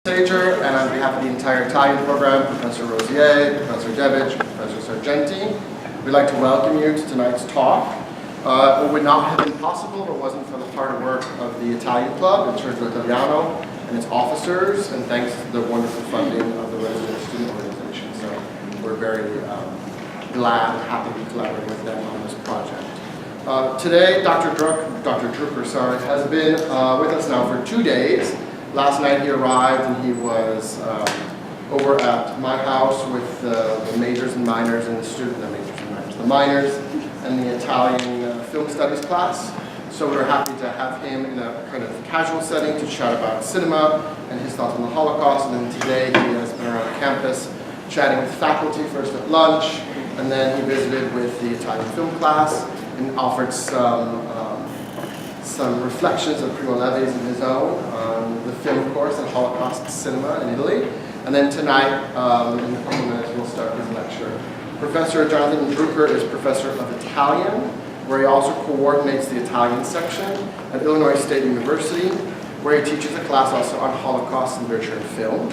Sager, and on behalf of the entire Italian program, Professor Rosier, Professor Devic, Professor Sargenti, we'd like to welcome you to tonight's talk. It would not have been possible if it wasn't for the hard work of the Italian Club, the Church Italiano, and its officers, and thanks to the wonderful funding of the resident student organization. So we're very glad and happy to be collaborating with them on this project. Today, Dr. Drucker, has been with us now for 2 days. Last night he arrived and he was over at my house with the majors and minors and the minors and the Italian film studies class. So we're happy to have him in a kind of casual setting to chat about cinema and his thoughts on the Holocaust. And then today he has been around campus chatting with faculty, first at lunch, and then he visited with the Italian film class and offered some reflections of Primo Levi's and his own on the film course and Holocaust cinema in Italy. And then tonight, in a couple minutes, we'll start his lecture. Professor Jonathan Drucker is professor of Italian, where he also coordinates the Italian section at Illinois State University, where he teaches a class also on Holocaust literature and film.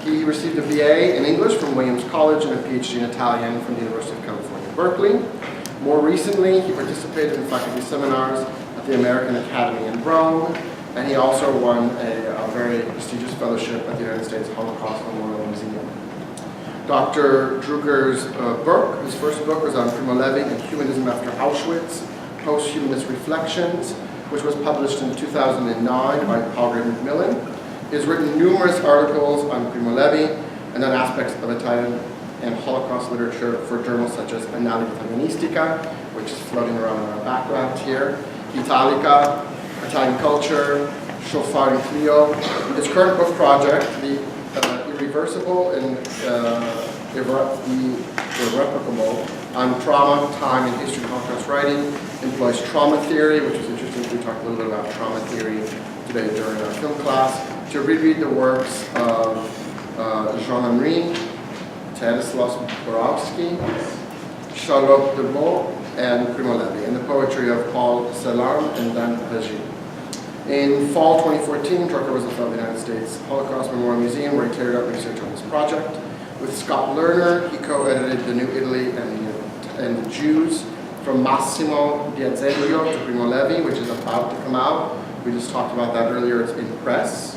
He received a BA in English from Williams College and a PhD in Italian from the University of California, Berkeley. More recently, he participated in faculty seminars at the American Academy in Rome, and he also won a very prestigious fellowship at the United States Holocaust Memorial Museum. Dr. Drucker's book, his first book, was on Primo Levi and Humanism After Auschwitz, Post-Humanist Reflections, which was published in 2009 by Paul Gray Macmillan. He has written numerous articles on Primo Levi and on aspects of Italian and Holocaust literature for journals such as Analisi Italianistica, which is floating around in our background here, Italica, Italian Culture, Shofar and Clio. His current book project, the Irreversible and Irreplicable on Trauma, Time, and History of Holocaust Writing, employs trauma theory, which is interesting. We talked a little bit about trauma theory today during our film class, to reread the works of Jean Henry, Stanislaus Borowski, Charlotte de Beau, and Primo Levi, and the poetry of Paul Celan and Dan Regis. In fall 2014, Drucker was the fellow of the United States Holocaust Memorial Museum, where he carried out research on this project. With Scott Lerner, he co-edited The New Italy and the Jews, from Massimo Diazeglio to Primo Levi, which is about to come out. We just talked about that earlier. It's in press.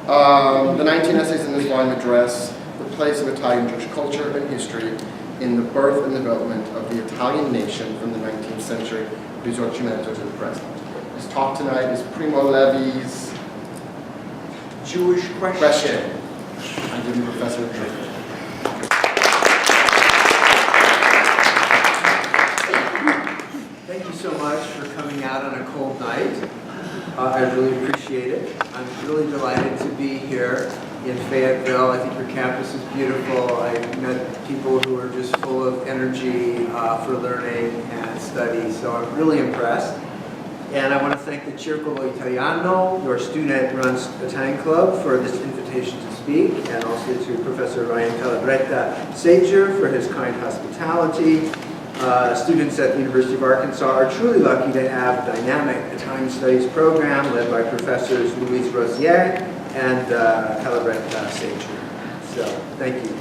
The 19 essays in this volume address the place of Italian Jewish culture and history in the birth and development of the Italian nation from the 19th century Risorgimento to the present. His talk tonight is Primo Levi's Jewish Question. I'm giving Professor Drucker. Thank you so much for coming out on a cold night. I really appreciate it. I'm really delighted to be here in Fayetteville. I think your campus is beautiful. I've met people who are just full of energy for learning and study, so I'm really impressed. And I want to thank the Circolo Italiano, your student-run Italian club, for this invitation to speak, and also to Professor Ryan Calabretta Sager for his kind hospitality. Students at the University of Arkansas are truly lucky to have a dynamic Italian studies program led by Professors Louise Rosier and Calabretta Sager. So, thank you.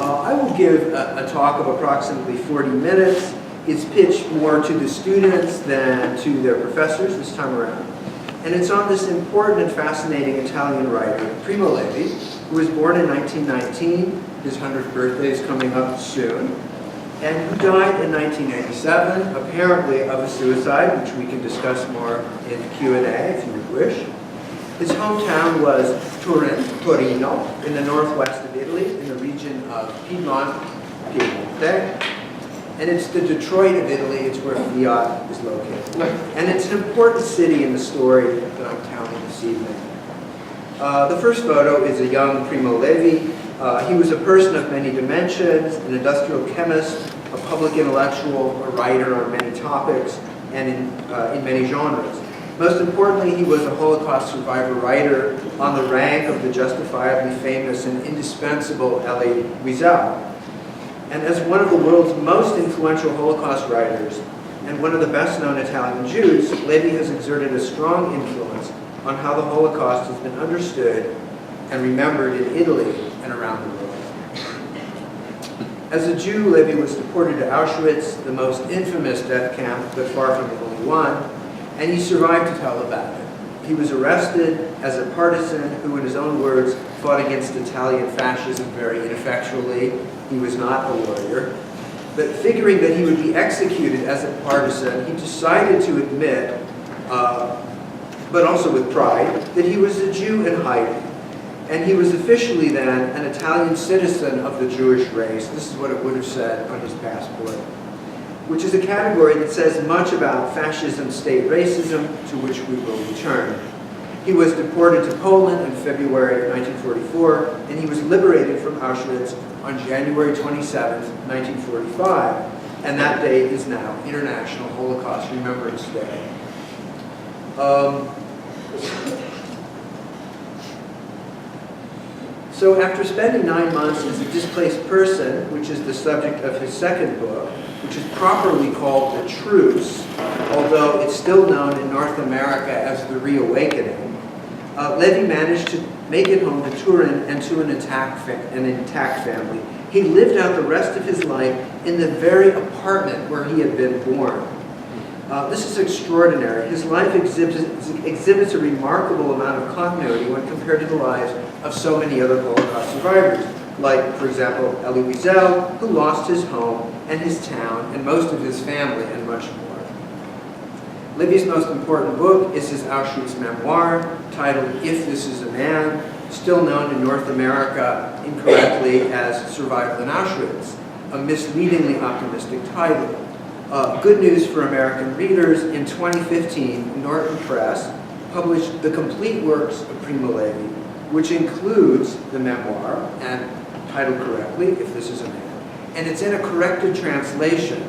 I will give a talk of approximately 40 minutes. It's pitched more to the students than to their professors this time around. And it's on this important and fascinating Italian writer, Primo Levi, who was born in 1919. His 100th birthday is coming up soon. And who died in 1987, apparently of a suicide, which we can discuss more in Q&A if you would wish. His hometown was Torino, in the northwest of Italy, in the region of Piedmont, Piemonte. And it's the Detroit of Italy. It's where Fiat is located. And it's an important city in the story that I'm telling this evening. The first photo is a young Primo Levi. He was a person of many dimensions, an industrial chemist, a public intellectual, a writer on many topics, and in many genres. Most importantly, he was a Holocaust survivor writer on the rank of the justifiably famous and indispensable Elie Wiesel. And as one of the world's most influential Holocaust writers, and one of the best-known Italian Jews, Levi has exerted a strong influence on how the Holocaust has been understood and remembered in Italy and around the world. As a Jew, Levi was deported to Auschwitz, the most infamous death camp, but far from the only one, and he survived to tell about it. He was arrested as a partisan who, in his own words, fought against Italian fascism very ineffectually. He was not a lawyer. But figuring that he would be executed as a partisan, he decided to admit, but also with pride, that he was a Jew in hiding. And he was officially then an Italian citizen of the Jewish race. This is what it would have said on his passport, which is a category that says much about fascism, state racism, to which we will return. He was deported to Poland in February 1944, and he was liberated from Auschwitz on January 27, 1945. And that day is now International Holocaust Remembrance Day. So after spending 9 months as a displaced person, which is the subject of his second book, which is properly called The Truce, although it's still known in North America as The Reawakening, Levi managed to make it home to Turin and to an intact family. He lived out the rest of his life in the very apartment where he had been born. This is extraordinary. His life exhibits a remarkable amount of continuity when compared to the lives of so many other Holocaust survivors, like, for example, Elie Wiesel, who lost his home and his town and most of his family and much more. Levi's most important book is his Auschwitz memoir, titled If This Is a Man, still known in North America incorrectly as Survival in Auschwitz, a misleadingly optimistic title. Good news for American readers, in 2015, Norton Press published the complete works of Primo Levi, which includes the memoir, and titled correctly, If This Is a Man. And it's in a corrected translation,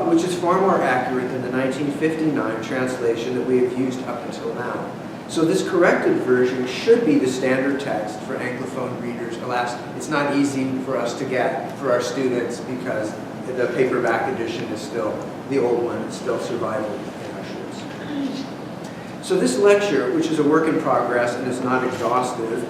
which is far more accurate than the 1959 translation that we have used up until now. So this corrected version should be the standard text for Anglophone readers. Alas, it's not easy for us to get for our students because the paperback edition is still, the old one, it's still surviving in Auschwitz. So this lecture, which is a work in progress and is not exhaustive,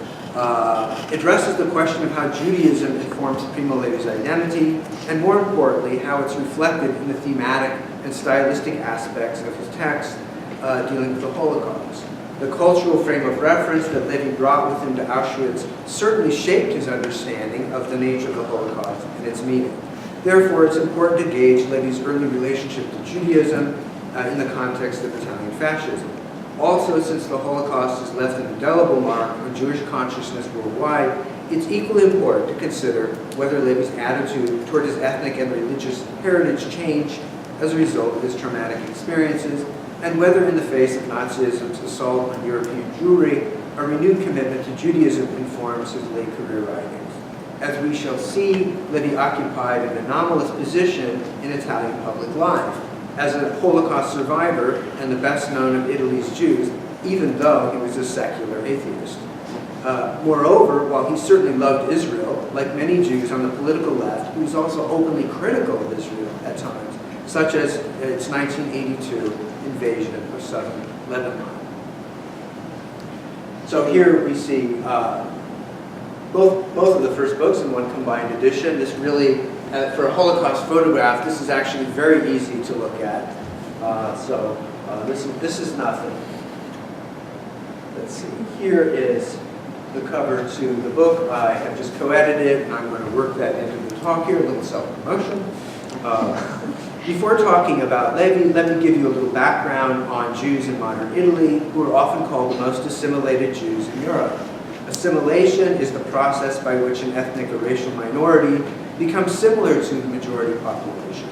addresses the question of how Judaism informs Primo Levi's identity, and more importantly, how it's reflected in the thematic and stylistic aspects of his text dealing with the Holocaust. The cultural frame of reference that Levi brought with him to Auschwitz certainly shaped his understanding of the nature of the Holocaust and its meaning. Therefore, it's important to gauge Levi's early relationship to Judaism in the context of Italian fascism. Also, since the Holocaust has left an indelible mark on Jewish consciousness worldwide, it's equally important to consider whether Levi's attitude toward his ethnic and religious heritage changed as a result of his traumatic experiences, and whether in the face of Nazism's assault on European Jewry, a renewed commitment to Judaism informs his late career writings. As we shall see, Levi occupied an anomalous position in Italian public life as a Holocaust survivor and the best known of Italy's Jews, even though he was a secular atheist. Moreover, while he certainly loved Israel, like many Jews on the political left, he was also openly critical of Israel at times, such as its 1982 invasion of southern Lebanon. So here we see both of the first books in one combined edition. This really, for a Holocaust photograph, this is actually very easy to look at. This is nothing. Let's see, here is the cover to the book. I have just co-edited, and I'm going to work that into the talk here, a little self-promotion. Before talking about Levi, let me give you a little background on Jews in modern Italy, who are often called the most assimilated Jews in Europe. Assimilation is the process by which an ethnic or racial minority becomes similar to the majority population.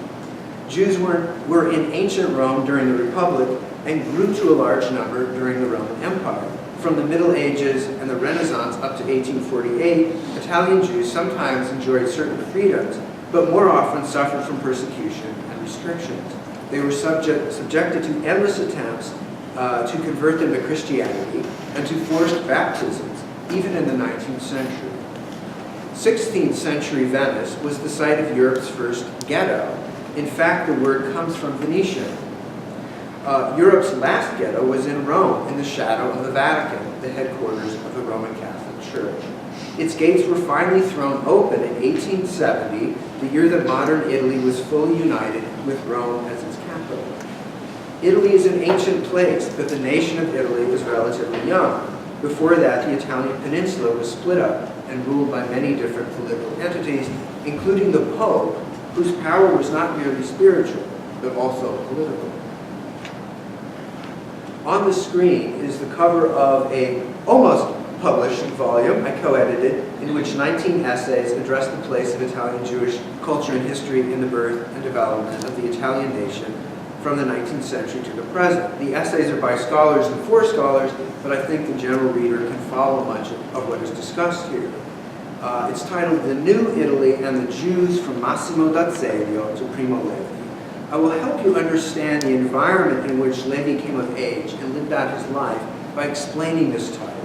Jews were in ancient Rome during the Republic and grew to a large number during the Roman Empire. From the Middle Ages and the Renaissance up to 1848, Italian Jews sometimes enjoyed certain freedoms, but more often suffered from persecution and restrictions. They were subjected to endless attempts to convert them to Christianity and to forced baptisms, even in the 19th century. 16th century Venice was the site of Europe's first ghetto. In fact, the word comes from Venetian. Europe's last ghetto was in Rome, in the shadow of the Vatican, the headquarters of the Roman Catholic Church. Its gates were finally thrown open in 1870, the year that modern Italy was fully united with Rome as its capital. Italy is an ancient place, but the nation of Italy was relatively young. Before that, the Italian peninsula was split up and ruled by many different political entities, including the Pope, whose power was not merely spiritual, but also political. On the screen is the cover of a almost published volume I co-edited, in which 19 essays address the place of Italian Jewish culture and history in the birth and development of the Italian nation from the 19th century to the present. The essays are by scholars and for scholars, but I think the general reader can follow much of what is discussed here. It's titled The New Italy and the Jews from Massimo d'Azeglio to Primo Levi. I will help you understand the environment in which Levi came of age and lived out his life by explaining this title.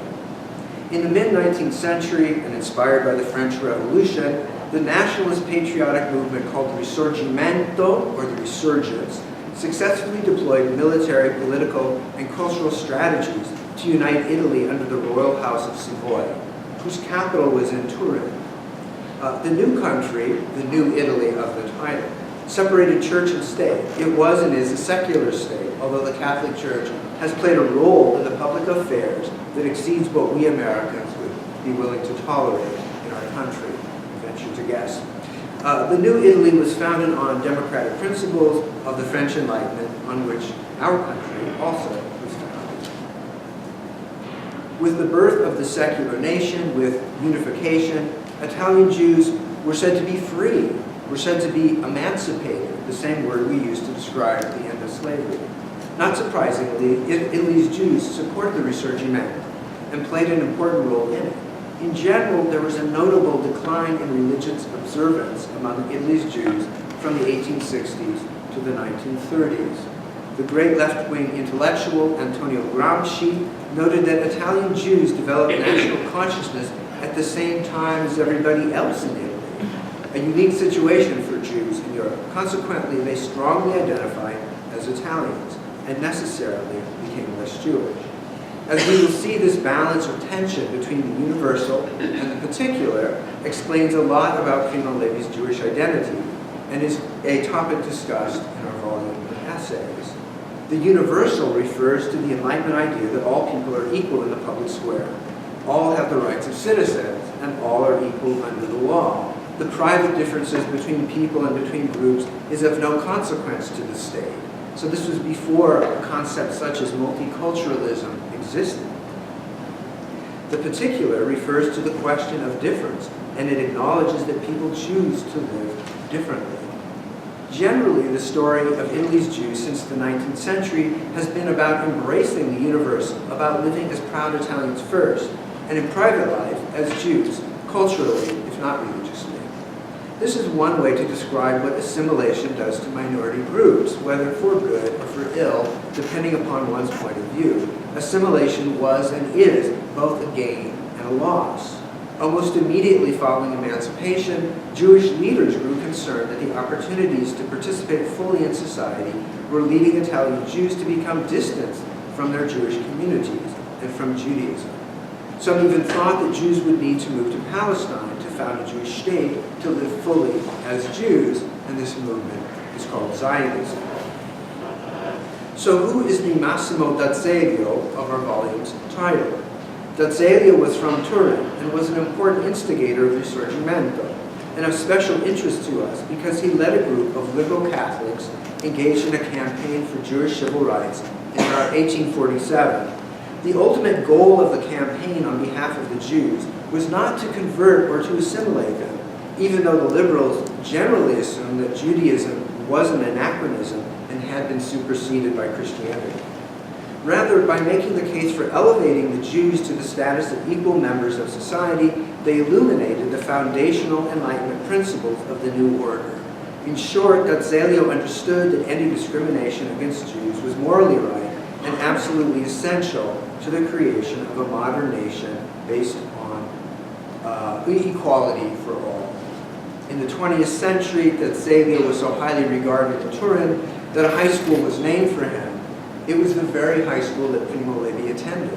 In the mid-19th century, and inspired by the French Revolution, the nationalist patriotic movement called the Risorgimento, or the Resurgence, successfully deployed military, political, and cultural strategies to unite Italy under the royal house of Savoy, whose capital was in Turin. The new country, the new Italy of the title, separated church and state. It was and is a secular state, although the Catholic Church has played a role in the public affairs that exceeds what we Americans would be willing to tolerate in our country, I venture to guess. The New Italy was founded on democratic principles of the French Enlightenment, on which our country also was founded. With the birth of the secular nation, with unification, Italian Jews were said to be free, were said to be emancipated, the same word we use to describe the end of slavery. Not surprisingly, Italy's Jews supported the Risorgimento and played an important role in it. In general, there was a notable decline in religious observance among Italy's Jews from the 1860s to the 1930s. The great left-wing intellectual Antonio Gramsci noted that Italian Jews developed national consciousness at the same time as everybody else in Italy, a unique situation for Jews in Europe. Consequently, they strongly identified as Italians and necessarily became less Jewish. As we will see, this balance or tension between the universal and the particular explains a lot about Primo Levi's Jewish identity and is a topic discussed in our volume of essays. The universal refers to the Enlightenment idea that all people are equal in the public square. All have the rights of citizens, and all are equal under the law. The private differences between people and between groups is of no consequence to the state. So this was before a concept such as multiculturalism existed. The particular refers to the question of difference, and it acknowledges that people choose to live differently. Generally, the story of Italy's Jews since the 19th century has been about embracing the universal, about living as proud Italians first, and in private life as Jews, culturally, if not religiously. This is one way to describe what assimilation does to minority groups, whether for good or for ill, depending upon one's point of view. Assimilation was and is both a gain and a loss. Almost immediately following emancipation, Jewish leaders grew concerned that the opportunities to participate fully in society were leading Italian Jews to become distant from their Jewish communities and from Judaism. Some even thought that Jews would need to move to Palestine to found a Jewish state to live fully as Jews, and this movement is called Zionism. So who is the Massimo d'Azeglio of our volume's title? D'Azeglio was from Turin and was an important instigator of the Risorgimento, and of special interest to us because he led a group of liberal Catholics engaged in a campaign for Jewish civil rights in around 1847. The ultimate goal of the campaign on behalf of the Jews was not to convert or to assimilate them, even though the liberals generally assumed that Judaism was an anachronism and had been superseded by Christianity. Rather, by making the case for elevating the Jews to the status of equal members of society, they illuminated the foundational Enlightenment principles of the new order. In short, D'Azeglio understood that any discrimination against Jews was morally right and absolutely essential to the creation of a modern nation based on equality for all. In the 20th century, D'Azeglio was so highly regarded in Turin that a high school was named for him. It was the very high school that Primo Levi attended.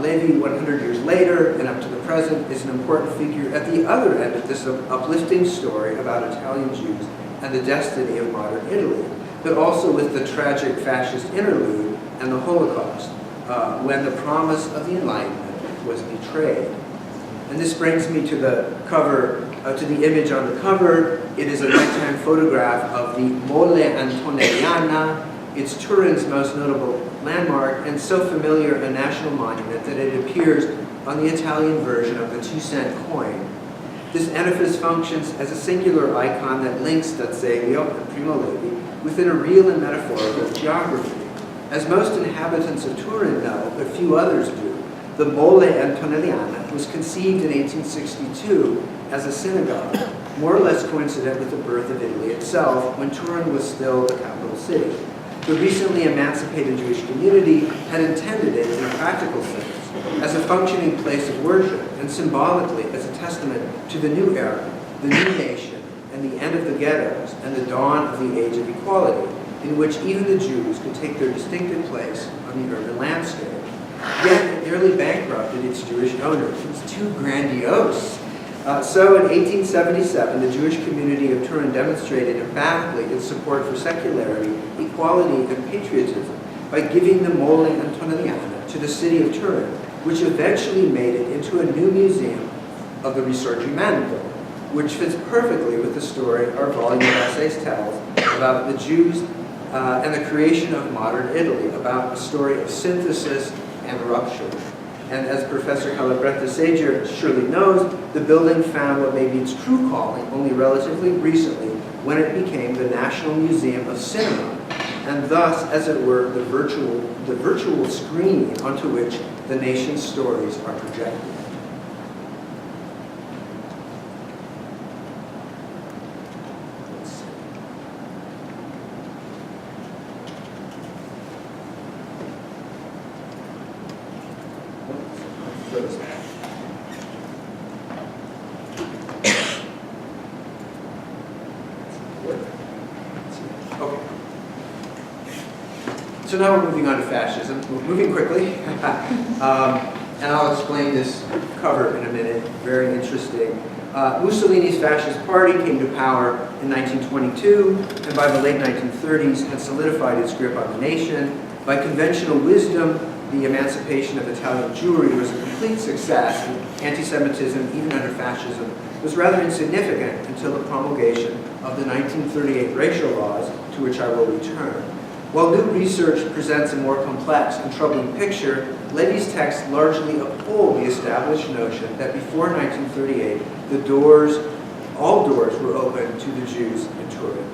Levi, 100 years later and up to the present, is an important figure at the other end of this uplifting story about Italian Jews and the destiny of modern Italy, but also with the tragic fascist interlude and the Holocaust, when the promise of the Enlightenment was betrayed. And this brings me to the cover, to the image on the cover. It is a nighttime photograph of the Mole Antonelliana. It's Turin's most notable landmark and so familiar a national monument that it appears on the Italian version of the 2-cent coin. This edifice functions as a singular icon that links D'Azeglio and Primo Levi within a real and metaphorical geography. As most inhabitants of Turin know, but few others do, the Mole Antonelliana was conceived in 1862 as a synagogue, more or less coincident with the birth of Italy itself, when Turin was still the capital city. The recently emancipated Jewish community had intended it in a practical sense as a functioning place of worship and symbolically as a testament to the new era, the new nation, and the end of the ghettos and the dawn of the age of equality, in which even the Jews could take their distinctive place on the urban landscape. Yet it nearly bankrupted its Jewish owners. It was too grandiose. So in 1877, the Jewish community of Turin demonstrated emphatically its support for secularity, equality, and patriotism by giving the Mole Antonelliana to the city of Turin, which eventually made it into a new museum of the Risorgimento, which fits perfectly with the story our volume of essays tells about the Jews and the creation of modern Italy, about a story of synthesis and rupture. And as Professor Calabretta Sager surely knows, the building found what may be its true calling only relatively recently, when it became the National Museum of Cinema, and thus, as it were, the virtual screen onto which the nation's stories are projected. So now we're moving on to fascism. We're moving quickly, and I'll explain this cover in a minute. Very interesting. Mussolini's fascist party came to power in 1922, and by the late 1930s had solidified its grip on the nation. By conventional wisdom, the emancipation of Italian Jewry was a complete success, and anti-Semitism, even under fascism, was rather insignificant until the promulgation of the 1938 racial laws, to which I will return. While new research presents a more complex and troubling picture, Levy's texts largely uphold the established notion that before 1938, all doors were open to the Jews in Turin.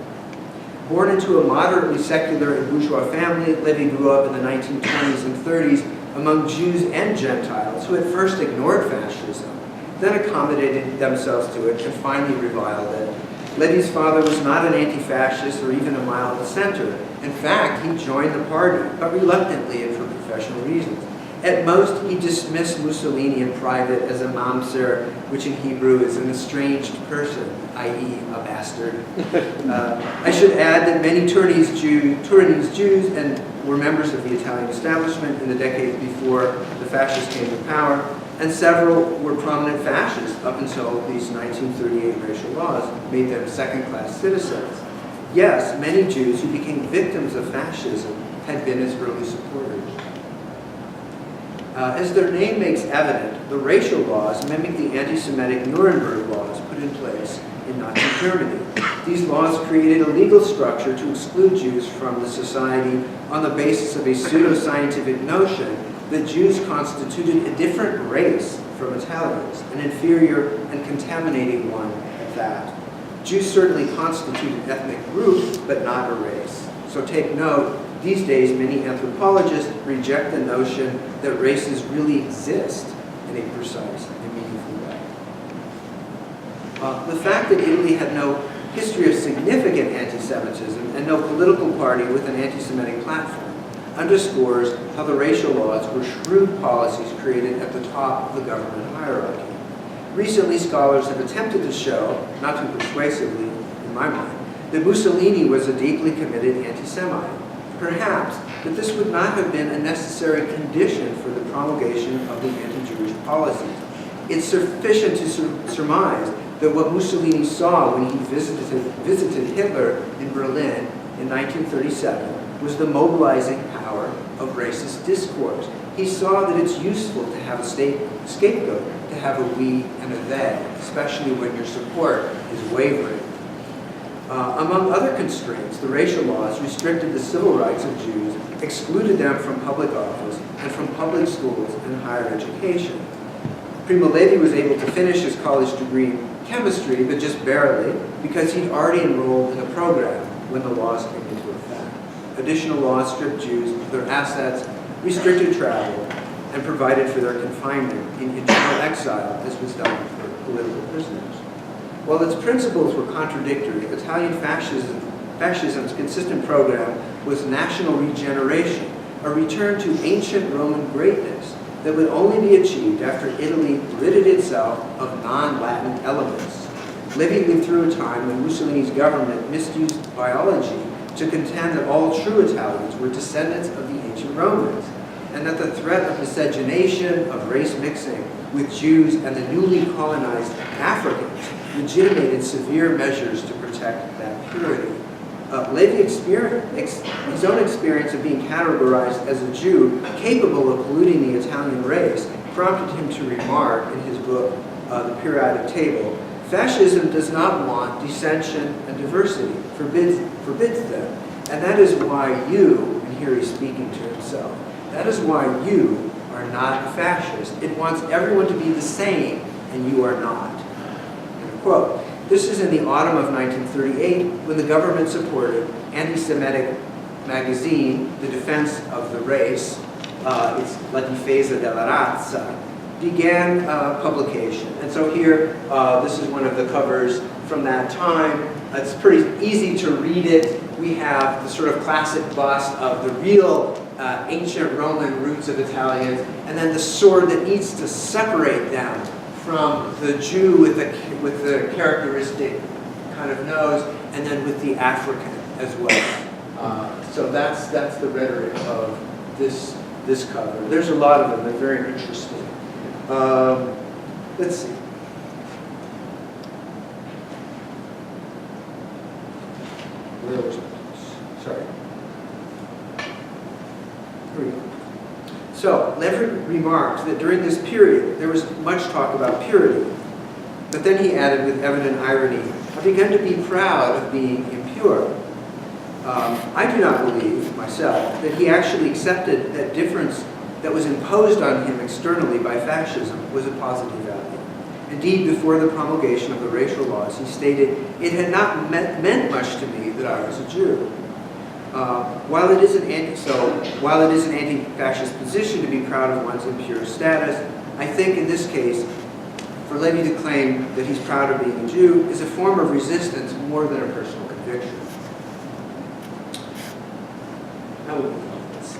Born into a moderately secular and bourgeois family, Levy grew up in the 1920s and 30s among Jews and Gentiles who at first ignored fascism, then accommodated themselves to it, and finally reviled it. Levy's father was not an anti-fascist or even a mild dissenter. In fact, he joined the party, but reluctantly and for professional reasons. At most, he dismissed Mussolini in private as a mamzer, which in Hebrew is an estranged person, i.e. a bastard. I should add that many Turinese Jews and were members of the Italian establishment in the decades before the fascists came to power, and several were prominent fascists up until these 1938 racial laws made them second-class citizens. Yes, many Jews who became victims of fascism had been its early supporters. As their name makes evident, the racial laws mimic the anti-Semitic Nuremberg laws put in place in Nazi Germany. These laws created a legal structure to exclude Jews from the society on the basis of a pseudo-scientific notion that Jews constituted a different race from Italians, an inferior and contaminating one at that. Jews certainly constitute an ethnic group, but not a race. So take note, these days many anthropologists reject the notion that races really exist in a precise and meaningful way. The fact that Italy had no history of significant anti-Semitism and no political party with an anti-Semitic platform underscores how the racial laws were shrewd policies created at the top of the government hierarchy. Recently, scholars have attempted to show, not too persuasively in my mind, that Mussolini was a deeply committed anti-Semite. perhaps, that this would not have been a necessary condition for the promulgation of the anti-Jewish policies. It's sufficient to surmise that what Mussolini saw when he visited Hitler in Berlin in 1937 was the mobilizing power of racist discourse. He saw that it's useful to have a scapegoat, to have a we and a they, especially when your support is wavering. Among other constraints, the racial laws restricted the civil rights of Jews, excluded them from public office and from public schools and higher education. Primo Levi was able to finish his college degree in chemistry, but just barely, because he'd already enrolled in a program when the laws came into effect. Additional laws stripped Jews of their assets, restricted travel, and provided for their confinement in internal exile, as was done for political prisoners. While its principles were contradictory, Italian fascism's consistent program was national regeneration, a return to ancient Roman greatness that would only be achieved after Italy ridded itself of non-Latin elements. Levi lived through a time when Mussolini's government misused biology to contend that all true Italians were descendants of the ancient Romans, and that the threat of miscegenation, of race mixing with Jews and the newly colonized Africans legitimated severe measures to protect that purity. Levi's his own experience of being categorized as a Jew capable of polluting the Italian race prompted him to remark in his book, The Periodic Table, fascism does not want dissension and diversity, forbids them. And that is why you, and here he's speaking to himself, that is why you are not a fascist. It wants everyone to be the same, and you are not. End quote. This is in the autumn of 1938, when the government supported anti-Semitic magazine, The Defense of the Race, it's La Difesa della Razza, began publication. And so here, this is one of the covers from that time. It's pretty easy to read it. We have the sort of classic bust of the real ancient Roman roots of Italians, and then the sword that needs to separate them from the Jew with the characteristic kind of nose, and then with the African as well. So that's the rhetoric of this cover. There's a lot of them. They're very interesting. Let's see. Where was it? Sorry. Here we go. So, Levi remarked that during this period, there was much talk about purity. But then he added with evident irony, I began to be proud of being impure. I do not believe, myself, that he actually accepted that difference that was imposed on him externally by fascism was a positive value. Indeed, before the promulgation of the racial laws, he stated, it had not meant much to me that I was a Jew. While it is an anti-fascist position to be proud of one's impure status, I think in this case, for Levi to claim that he's proud of being a Jew is a form of resistance more than a personal conviction. Let's see.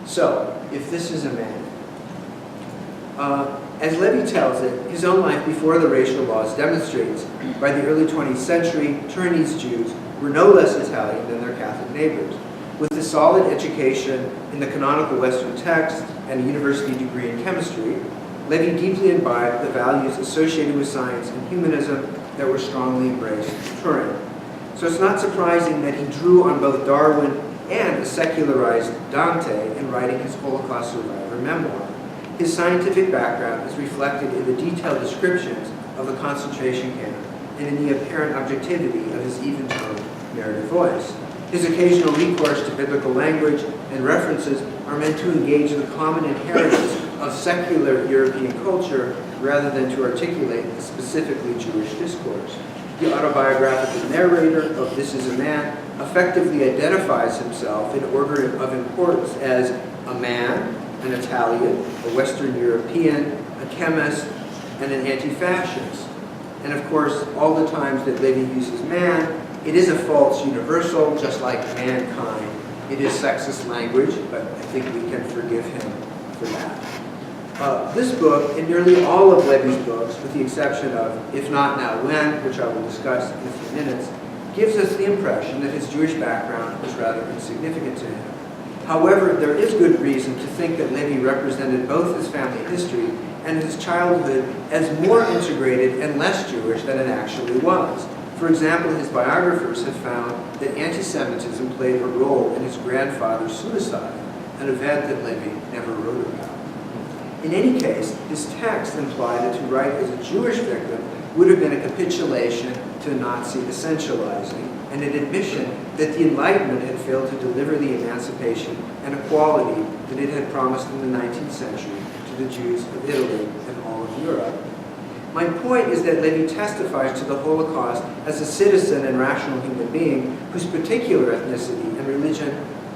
So, if this is a man, as Levi tells it, his own life before the racial laws demonstrates by the early 20th century, Turinese Jews were no less Italian than their Catholic neighbors. With a solid education in the canonical Western text and a university degree in chemistry, Levi deeply imbibed the values associated with science and humanism that were strongly embraced in Turin. So it's not surprising that he drew on both Darwin and a secularized Dante in writing his Holocaust survivor memoir. His scientific background is reflected in the detailed descriptions of the concentration camp and in the apparent objectivity of his even-toned narrative voice. His occasional recourse to biblical language and references are meant to engage the common inheritance of secular European culture rather than to articulate a specifically Jewish discourse. The autobiographical narrator of This Is a Man effectively identifies himself in order of importance as a man, an Italian, a Western European, a chemist, and an anti-fascist. And of course, all the times that Levi uses man, it is a false universal, just like mankind. It is sexist language, but I think we can forgive him for that. This book, and nearly all of Levi's books, with the exception of If Not Now When, which I will discuss in a few minutes, gives us the impression that his Jewish background was rather insignificant to him. However, there is good reason to think that Levi represented both his family history and his childhood as more integrated and less Jewish than it actually was. For example, his biographers have found that anti-Semitism played a role in his grandfather's suicide, an event that Levi never wrote about. In any case, his text implied that to write as a Jewish victim would have been a capitulation to Nazi essentializing and an admission that the Enlightenment had failed to deliver the emancipation and equality that it had promised in the 19th century to the Jews of Italy and all of Europe. My point is that Levi testifies to the Holocaust as a citizen and rational human being whose particular ethnicity and religion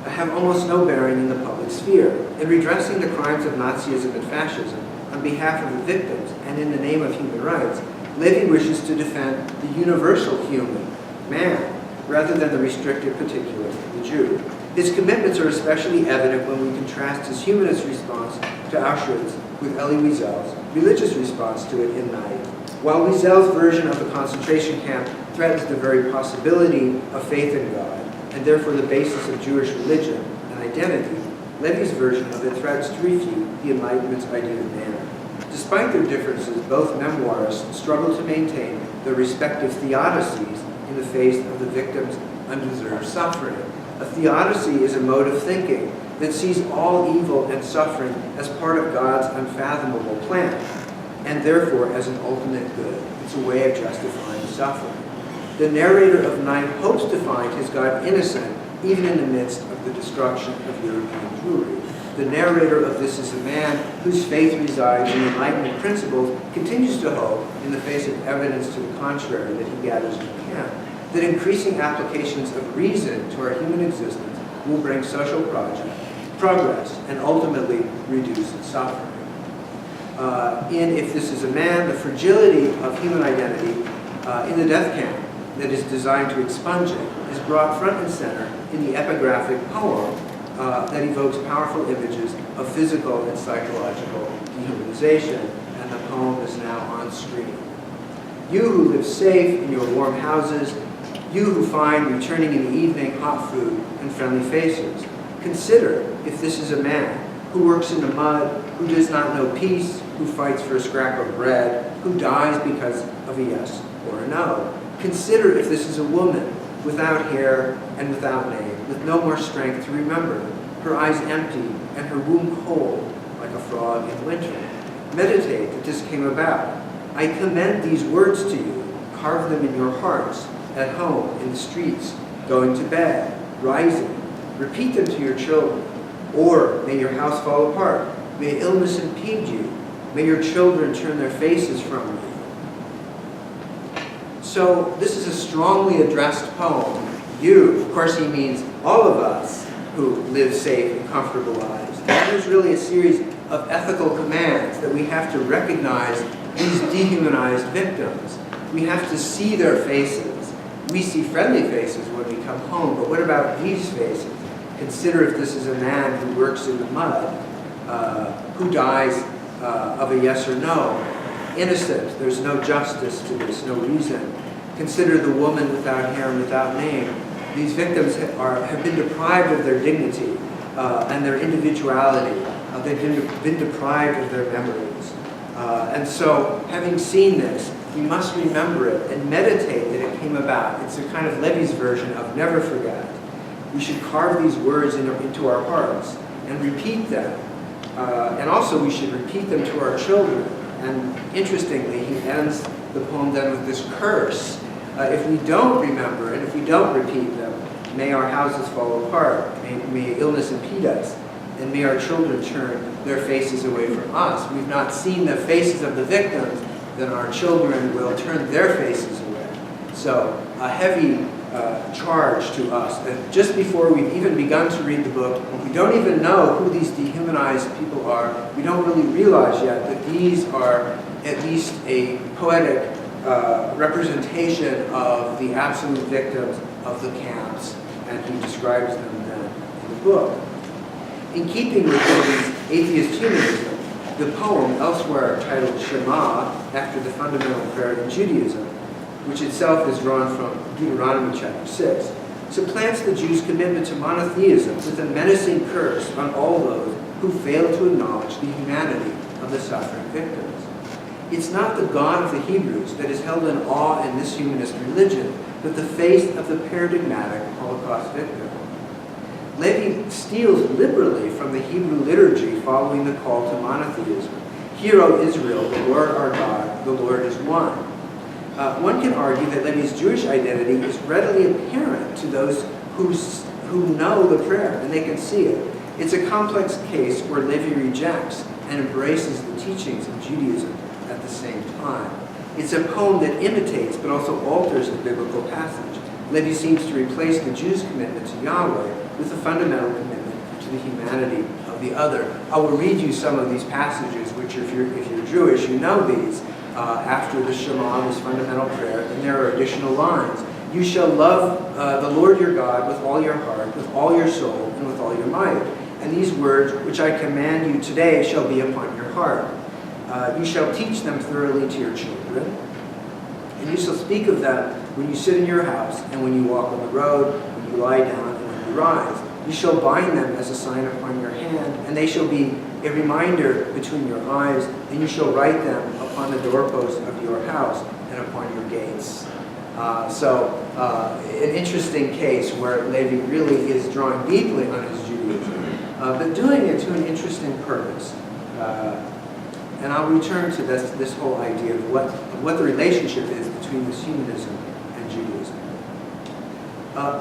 have almost no bearing in the public sphere. In redressing the crimes of Nazism and fascism on behalf of the victims and in the name of human rights, Levi wishes to defend the universal human, man, rather than the restricted particular, the Jew. His commitments are especially evident when we contrast his humanist response to Auschwitz with Elie Wiesel's religious response to it in Night. While Wiesel's version of the concentration camp threatens the very possibility of faith in God, and therefore the basis of Jewish religion and identity, Levi's version of it threatens to refute the Enlightenment's idea of man. Despite their differences, both memoirists struggle to maintain their respective theodicies in the face of the victim's undeserved suffering. A theodicy is a mode of thinking that sees all evil and suffering as part of God's unfathomable plan, and therefore as an ultimate good. It's a way of justifying suffering. The narrator of Night hopes to find his God innocent, even in the midst of the destruction of European Jewry. The narrator of This Is a Man, whose faith resides in Enlightenment principles, continues to hope, in the face of evidence to the contrary that he gathers in camp, that increasing applications of reason to our human existence will bring social progress and ultimately reduce suffering. In If This Is a Man, the fragility of human identity in the death camp that is designed to expunge it is brought front and center in the epigraphic poem that evokes powerful images of physical and psychological dehumanization, and the poem is now on screen. You who live safe in your warm houses, you who find returning in the evening hot food and friendly faces, consider if this is a man who works in the mud, who does not know peace, who fights for a scrap of bread, who dies because of a yes or a no. Consider if this is a woman without hair and without name, with no more strength to remember, her eyes empty and her womb cold like a frog in winter. Meditate that this came about. I commend these words to you. Carve them in your hearts, at home, in the streets, going to bed, rising. Repeat them to your children. Or may your house fall apart. May illness impede you. May your children turn their faces from you. So this is a strongly addressed poem. You, of course he means all of us who live safe and comfortable lives. And there's really a series of ethical commands that we have to recognize these dehumanized victims. We have to see their faces. We see friendly faces when we come home, but what about these faces? Consider if this is a man who works in the mud, who dies of a yes or no. Innocent, there's no justice to this, no reason. Consider the woman without hair and without name. These victims have been deprived of their dignity and their individuality. They've been deprived of their memories. And so, having seen this, we must remember it and meditate that it came about. It's a kind of Levi's version of never forget. We should carve these words into our hearts and repeat them. And also we should repeat them to our children. And interestingly, he ends the poem then with this curse. If we don't remember and if we don't repeat them, may our houses fall apart, may illness impede us, and may our children turn their faces away from us. We've not seen the faces of the victims, then our children will turn their faces away. So a heavy charge to us that just before we've even begun to read the book, we don't even know who these dehumanized people are. We don't really realize yet that these are at least a poetic representation of the absolute victims of the camps, and he describes them then in the book. In keeping with Levi's atheist humanism, the poem, elsewhere titled Shema, after the fundamental prayer in Judaism, which itself is drawn from Deuteronomy chapter 6, supplants the Jews' commitment to monotheism with a menacing curse on all those who fail to acknowledge the humanity of the suffering victims. It's not the God of the Hebrews that is held in awe in this humanist religion, but the faith of the paradigmatic Holocaust victim. Levi steals liberally from the Hebrew liturgy following the call to monotheism. Hear, O Israel, the Lord our God, the Lord is one. One can argue that Levi's Jewish identity is readily apparent to those who know the prayer, and they can see it. It's a complex case where Levi rejects and embraces the teachings of Judaism at the same time. It's a poem that imitates but also alters the biblical passage. Levi seems to replace the Jews' commitment to Yahweh with a fundamental commitment to the humanity of the other. I will read you some of these passages, which if you're Jewish, you know these. After the Shema, this fundamental prayer, and there are additional lines. You shall love the Lord your God with all your heart, with all your soul, and with all your might. And these words, which I command you today, shall be upon your heart. You shall teach them thoroughly to your children, and you shall speak of them when you sit in your house, and when you walk on the road, when you lie down, and when you rise. You shall bind them as a sign upon your hand, and they shall be a reminder between your eyes, and you shall write them upon the doorposts of your house and upon your gates. An interesting case where Levi really is drawing deeply on his Judaism, but doing it to an interesting purpose. And I'll return to this whole idea of what the relationship is between this humanism and Judaism.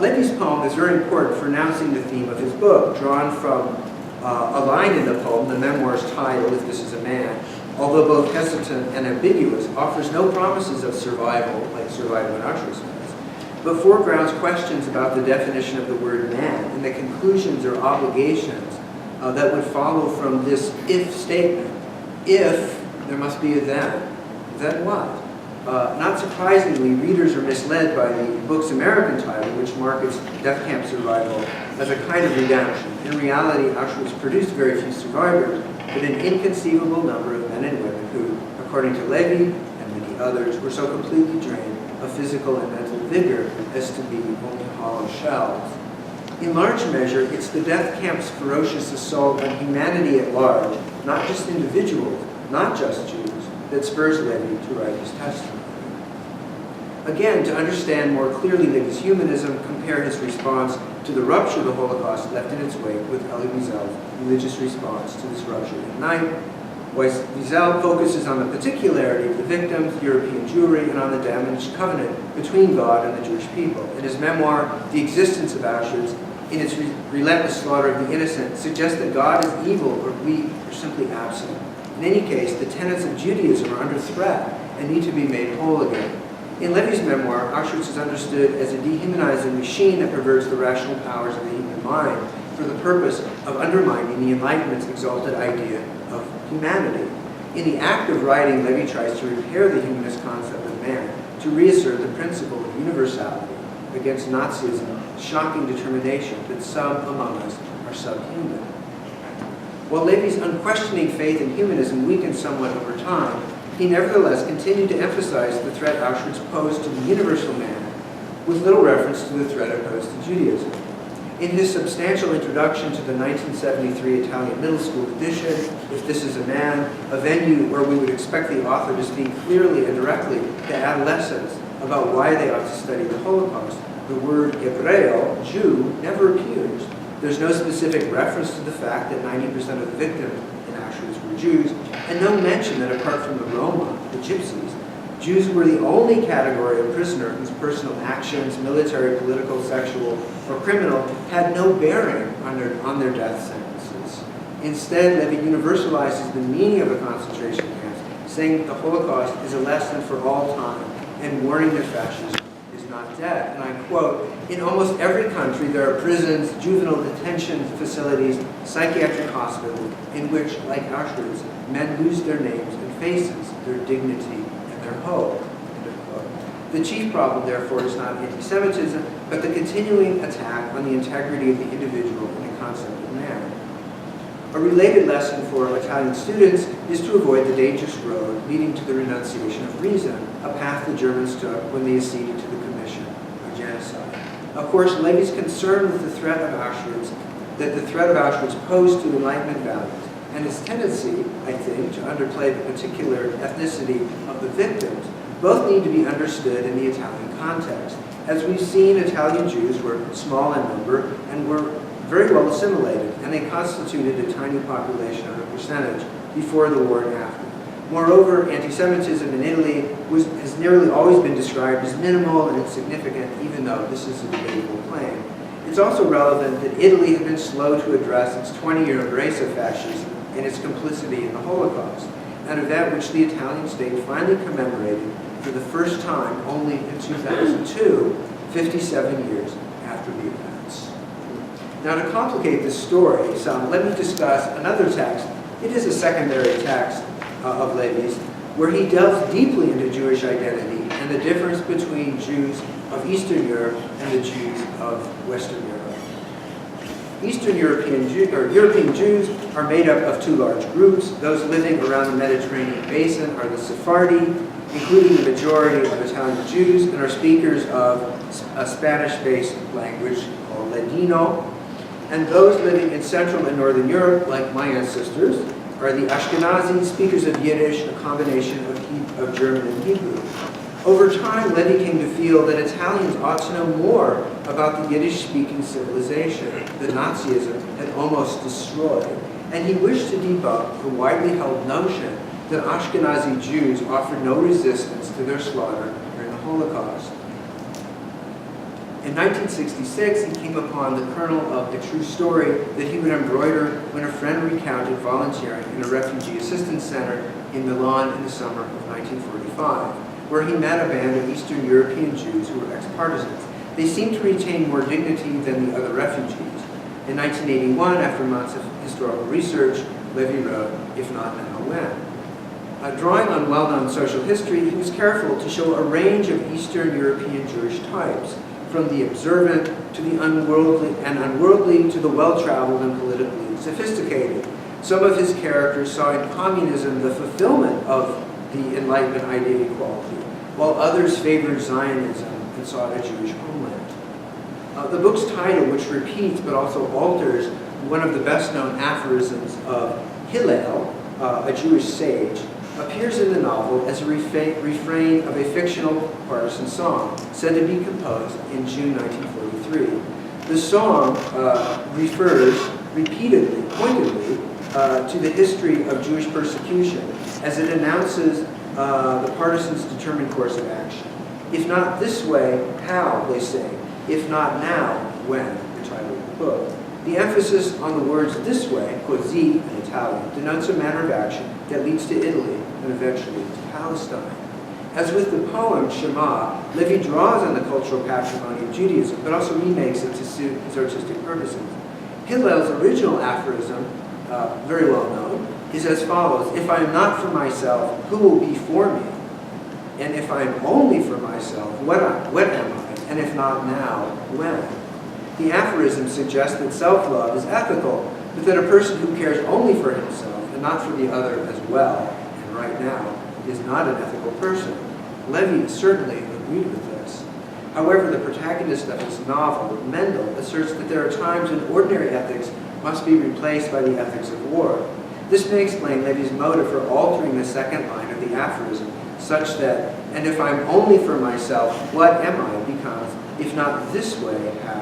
Levi's poem is very important for announcing the theme of his book, drawn from a line in the poem, the memoir's title, If This Is a Man, although both hesitant and ambiguous, offers no promises of survival, like survival in Auschwitz does, but foregrounds questions about the definition of the word man and the conclusions or obligations that would follow from this if statement. If, there must be a then. Then what? Not surprisingly, readers are misled by the book's American title, which markets death camp survival as a kind of redemption. In reality, Auschwitz produced very few survivors, but an inconceivable number of men and women who, according to Levi and many others, were so completely drained of physical and mental vigor as to be only hollow shells. In large measure, it's the death camp's ferocious assault on humanity at large, not just individuals, not just Jews, that spurs Levi to write his testimony. Again, to understand more clearly Levi's humanism, compare his response to the rupture the Holocaust left in its wake with Elie Wiesel's religious response to this rupture at night. Wiesel focuses on the particularity of the victims, European Jewry, and on the damaged covenant between God and the Jewish people. In his memoir, The Existence of Auschwitz, in its relentless slaughter of the innocent, suggests that God is evil or weak or simply absent. In any case, the tenets of Judaism are under threat and need to be made whole again. In Levi's memoir, Auschwitz is understood as a dehumanizing machine that perverts the rational powers of the human mind for the purpose of undermining the Enlightenment's exalted idea of humanity. In the act of writing, Levi tries to repair the humanist concept of man, to reassert the principle of universality against Nazism's shocking determination that some among us are subhuman. While Levi's unquestioning faith in humanism weakened somewhat over time, he nevertheless continued to emphasize the threat Auschwitz posed to the universal man, with little reference to the threat opposed to Judaism. In his substantial introduction to the 1973 Italian Middle School edition, If This Is a Man, a venue where we would expect the author to speak clearly and directly to adolescents about why they ought to study the Holocaust, the word Hebreo, Jew, never appears. There's no specific reference to the fact that 90% of the victims in Auschwitz were Jews, and no mention that apart from the Roma, the Gypsies, Jews were the only category of prisoner whose personal actions, military, political, sexual, or criminal, had no bearing on their death sentences. Instead, Levi universalizes the meaning of the concentration camps, saying that the Holocaust is a lesson for all time, and warning that fascism is not dead. And I quote, "In almost every country there are prisons, juvenile detention facilities, psychiatric hospitals, in which, like Auschwitz, men lose their names and faces, their dignity, their hope." The chief problem, therefore, is not anti-Semitism, but the continuing attack on the integrity of the individual and the concept of man. A related lesson for Italian students is to avoid the dangerous road leading to the renunciation of reason, a path the Germans took when they acceded to the commission of genocide. Of course, Levi's concern with the threat of Auschwitz, that the threat of Auschwitz posed to Enlightenment values, and his tendency, I think, to underplay the particular ethnicity of the victims, both need to be understood in the Italian context. As we've seen, Italian Jews were small in number and were very well assimilated, and they constituted a tiny population on a percentage before the war and after. Moreover, anti-Semitism in Italy has nearly always been described as minimal and insignificant, even though this is a debatable claim. It's also relevant that Italy had been slow to address its 20-year embrace of fascism and its complicity in the Holocaust, an event which the Italian state finally commemorated for the first time only in 2002, 57 years after the events. Now, to complicate this story some, let me discuss another text. It is a secondary text of Levi's, where he delves deeply into Jewish identity and the difference between Jews of Eastern Europe and the Jews of Western Europe. European Jews are made up of two large groups. Those living around the Mediterranean basin are the Sephardi, including the majority of Italian Jews, and are speakers of a Spanish-based language called Ladino. And those living in Central and Northern Europe, like my ancestors, are the Ashkenazi, speakers of Yiddish, a combination of German and Hebrew. Over time, Levi came to feel that Italians ought to know more about the Yiddish-speaking civilization that Nazism had almost destroyed, and he wished to debunk the widely held notion that Ashkenazi Jews offered no resistance to their slaughter during the Holocaust. In 1966, he came upon the kernel of a true story that he would embroider when a friend recounted volunteering in a refugee assistance center in Milan in the summer of 1945, where he met a band of Eastern European Jews who were ex-partisans. They seemed to retain more dignity than the other refugees. In 1981, after months of historical research, Levi wrote, "If not now, when?" Drawing on well-known social history, he was careful to show a range of Eastern European Jewish types, from the observant to the unworldly to the well-traveled and politically sophisticated. Some of his characters saw in communism the fulfillment of the Enlightenment idea of equality, while others favored Zionism and sought a Jewish homeland. The book's title, which repeats but also alters one of the best-known aphorisms of Hillel, a Jewish sage, appears in the novel as a refrain of a fictional partisan song, said to be composed in June 1943. The song refers repeatedly, pointedly, to the history of Jewish persecution, as it announces the partisans' determined course of action. If not this way, how, they say. If not now, when, the title of the book. The emphasis on the words this way, così in Italian, denotes a manner of action that leads to Italy and eventually to Palestine. As with the poem Shema, Levi draws on the cultural patrimony of Judaism, but also remakes it to suit his artistic purposes. Hillel's original aphorism, very well known, is as follows: "If I am not for myself, who will be for me? And if I am only for myself, what am I? And if not now, when?" The aphorism suggests that self-love is ethical, but that a person who cares only for himself and not for the other as well, and right now, is not an ethical person. Levi certainly agreed with this. However, the protagonist of his novel, Mendel, asserts that there are times when ordinary ethics must be replaced by the ethics of war. This may explain Levi's motive for altering the second line of the aphorism, such that, "And if I'm only for myself, what am I?" becomes, "If not this way, how?"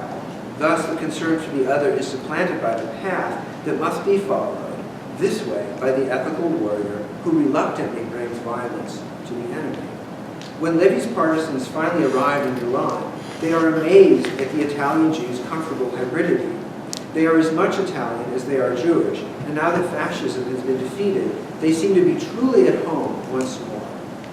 Thus, the concern for the other is supplanted by the path that must be followed this way by the ethical warrior who reluctantly brings violence to the enemy. When Levi's partisans finally arrive in Milan, they are amazed at the Italian Jews' comfortable hybridity. They are as much Italian as they are Jewish, and now that fascism has been defeated, they seem to be truly at home once more.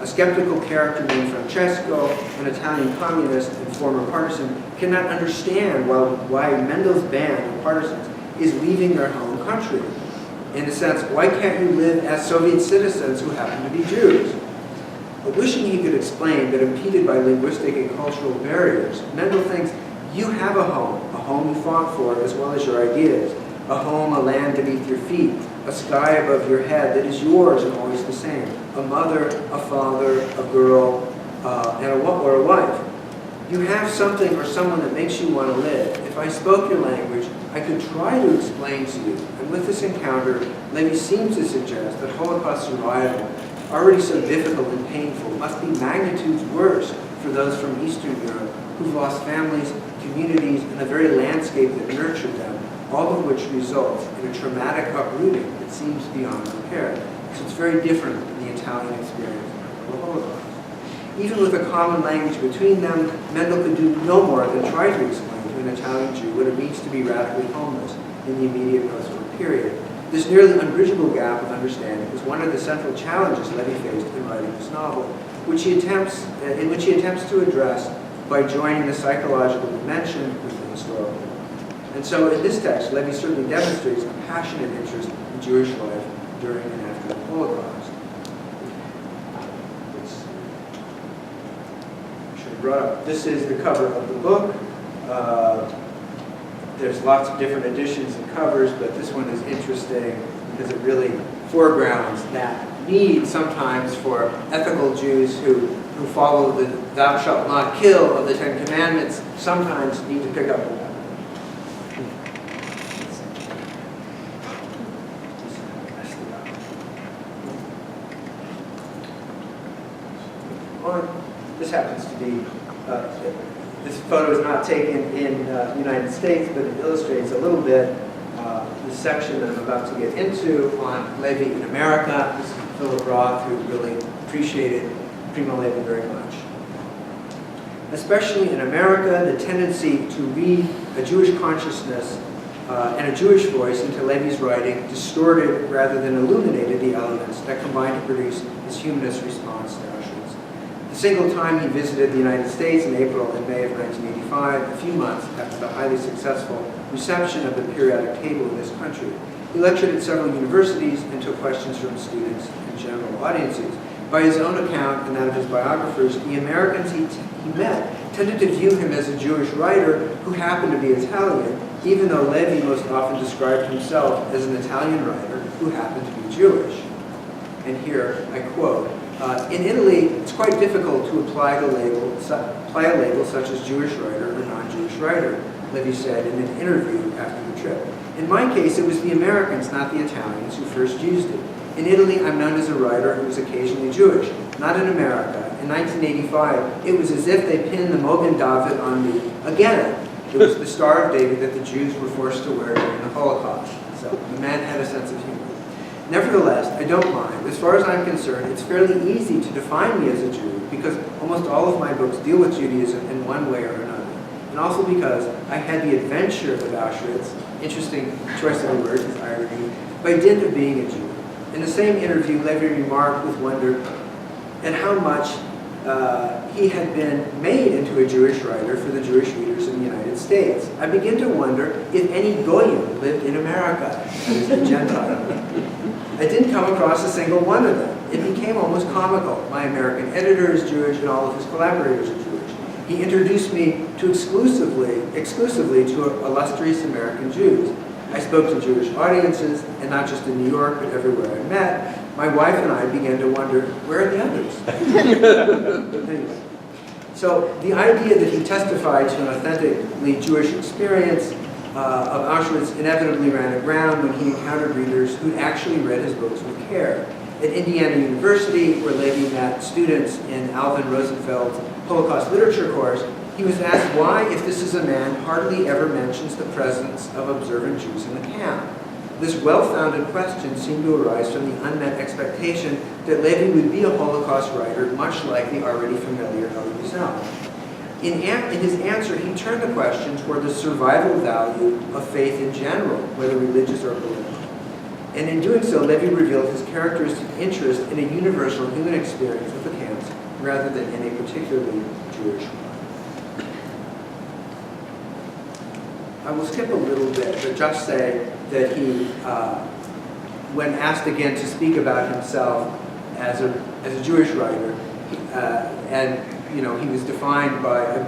A skeptical character named Francesco, an Italian communist and former partisan, cannot understand why Mendel's band of partisans is leaving their home country. In a sense, why can't you live as Soviet citizens who happen to be Jews? But wishing he could explain, but impeded by linguistic and cultural barriers, Mendel thinks you have a home you fought for as well as your ideas, a home, a land beneath your feet, a sky above your head that is yours and always the same, a mother, a father, a girl, or a wife. You have something or someone that makes you want to live. If I spoke your language, I could try to explain to you. And with this encounter, Levi seems to suggest that Holocaust survival, already so difficult and painful, must be magnitudes worse for those from Eastern Europe who've lost families, communities, and the very landscape that nurtured them, all of which results in a traumatic uprooting that seems beyond repair. So it's very different than the Italian experience of the Holocaust. Even with a common language between them, Mendel could do no more than try to explain to an Italian Jew what it means to be radically homeless in the immediate post-war period. This nearly unbridgeable gap of understanding is one of the central challenges Levi faced in writing this novel, in which he attempts to address by joining the psychological dimension with the historical. And so in this text, Levi certainly demonstrates a passionate interest in Jewish life during and after the Holocaust. This is the cover of the book. There's lots of different editions and covers, but this one is interesting because it really foregrounds that need sometimes for ethical Jews who follow the thou shalt not kill of the Ten Commandments, sometimes need to pick up a weapon. This happens to be, this photo is not taken in the United States, but it illustrates a little bit the section that I'm about to get into on Levi in America. This is Philip Roth, who really appreciated Primo Levi very much. Especially in America, the tendency to read a Jewish consciousness and a Jewish voice into Levi's writing distorted rather than illuminated the elements that combined to produce his humanist response to Auschwitz. The single time he visited the United States in April and May of 1985, a few months after the highly successful reception of the periodic table in this country, he lectured at several universities and took questions from students and general audiences. By his own account and that of his biographers, the Americans he met tended to view him as a Jewish writer who happened to be Italian, even though Levi most often described himself as an Italian writer who happened to be Jewish. And here I quote, in Italy, it's quite difficult to apply a label such as Jewish writer or non-Jewish writer, Levi said in an interview after the trip. In my case, it was the Americans, not the Italians, who first used it. In Italy, I'm known as a writer who was occasionally Jewish. Not in America. In 1985, it was as if they pinned the Mogen David on me again. It was the Star of David that the Jews were forced to wear during the Holocaust. So the man had a sense of humor. Nevertheless, I don't mind. As far as I'm concerned, it's fairly easy to define me as a Jew because almost all of my books deal with Judaism in one way or another. And also because I had the adventure of Auschwitz, interesting choice of the word, is irony, by dint of being a Jew. In the same interview, Levi remarked with wonder at how much he had been made into a Jewish writer for the Jewish readers in the United States. I begin to wonder if any Goyim lived in America, that is, a Gentile. I didn't come across a single one of them. It became almost comical. My American editor is Jewish and all of his collaborators are Jewish. He introduced me to exclusively to illustrious American Jews. I spoke to Jewish audiences, and not just in New York, but everywhere I met. My wife and I began to wonder, where are the others? Anyway. So the idea that he testified to an authentically Jewish experience of Auschwitz inevitably ran aground when he encountered readers who'd actually read his books with care. At Indiana University, where Levi met students in Alvin Rosenfeld's Holocaust literature course, he was asked why, if this is a man, hardly ever mentions the presence of observant Jews in the camp. This well-founded question seemed to arise from the unmet expectation that Levi would be a Holocaust writer, much like the already familiar Elie Wiesel. In his answer, he turned the question toward the survival value of faith in general, whether religious or political. And in doing so, Levi revealed his characteristic interest in a universal human experience of the camps, rather than in a particularly Jewish one. I will skip a little bit, but just say that he, when asked again to speak about himself as a Jewish writer, and he was defined by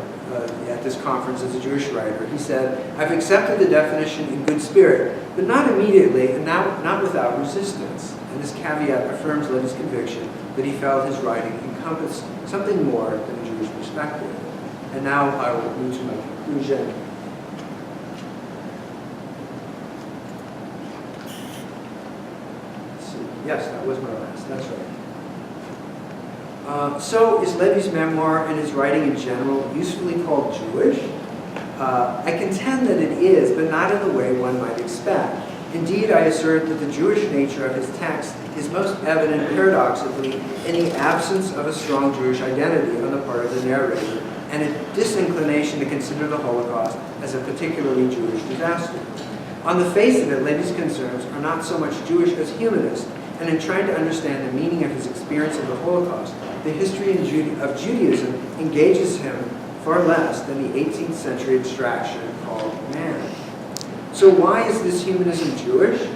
at this conference as a Jewish writer. He said, "I've accepted the definition in good spirit, but not immediately and not without resistance." And this caveat affirms Levi's conviction that he felt his writing encompassed something more than a Jewish perspective. And now I will move to my conclusion. Let's see. Yes, that was my last. That's right. So is Levi's memoir and his writing in general usefully called Jewish? I contend that it is, but not in the way one might expect. Indeed, I assert that the Jewish nature of his text is most evident paradoxically in the absence of a strong Jewish identity on the part of the narrator and a disinclination to consider the Holocaust as a particularly Jewish disaster. On the face of it, Levi's concerns are not so much Jewish as humanist, and in trying to understand the meaning of his experience of the Holocaust, the history of Judaism engages him far less than the 18th century abstraction called man. So why is this humanism Jewish?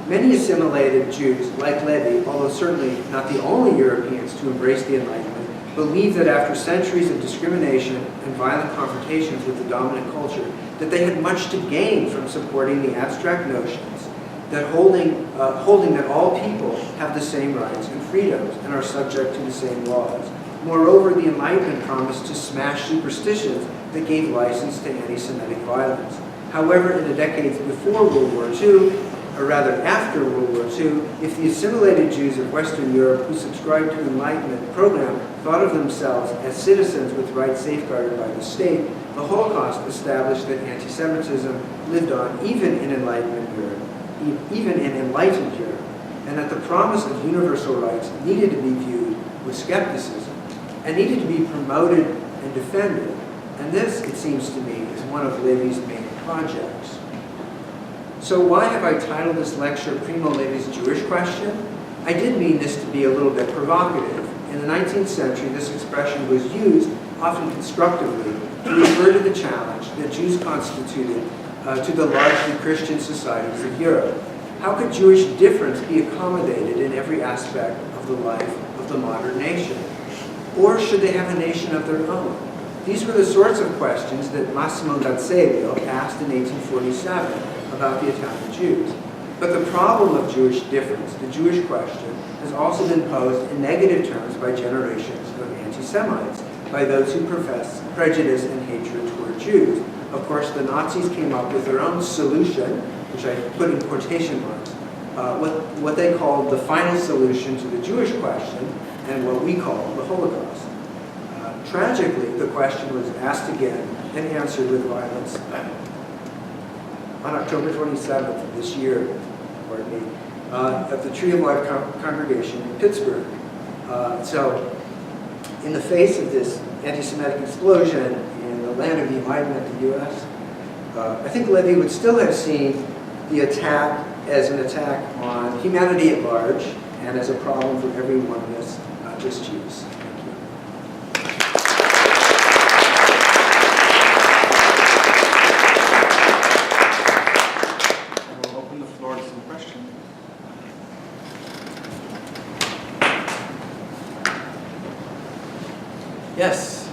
Many assimilated Jews, like Levi, although certainly not the only Europeans to embrace the Enlightenment, believed that after centuries of discrimination and violent confrontations with the dominant culture, that they had much to gain from supporting the abstract notions that holding that all people have the same rights and freedoms and are subject to the same laws. Moreover, the Enlightenment promised to smash superstitions that gave license to anti-Semitic violence. However, in the decades before World War II, or rather after World War II, if the assimilated Jews of Western Europe who subscribed to the Enlightenment program thought of themselves as citizens with rights safeguarded by the state, the Holocaust established that anti-Semitism lived on even in Enlightenment Europe, and that the promise of universal rights needed to be viewed with skepticism and needed to be promoted and defended. And this, it seems to me, is one of Levi's main projects. So why have I titled this lecture Primo Levi's Jewish Question? I did mean this to be a little bit provocative. In the 19th century, this expression was used, often constructively, to refer to the challenge that Jews constituted to the largely Christian societies of Europe. How could Jewish difference be accommodated in every aspect of the life of the modern nation? Or should they have a nation of their own? These were the sorts of questions that Massimo d'Azeglio asked in 1847 about the Italian Jews. But the problem of Jewish difference, the Jewish question, has also been posed in negative terms by generations of anti-Semites, by those who profess prejudice and hatred toward Jews. Of course, the Nazis came up with their own solution, which I put in quotation marks, what they called the final solution to the Jewish question, and what we call the Holocaust. Tragically, the question was asked again and answered with violence on October 27th of this year, at the Tree of Life congregation in Pittsburgh. So, in the face of this anti-Semitic explosion in the land of the Enlightenment, the U.S., I think Levi would still have seen the attack as an attack on humanity at large and as a problem for every one of us, not just Jews. Yes.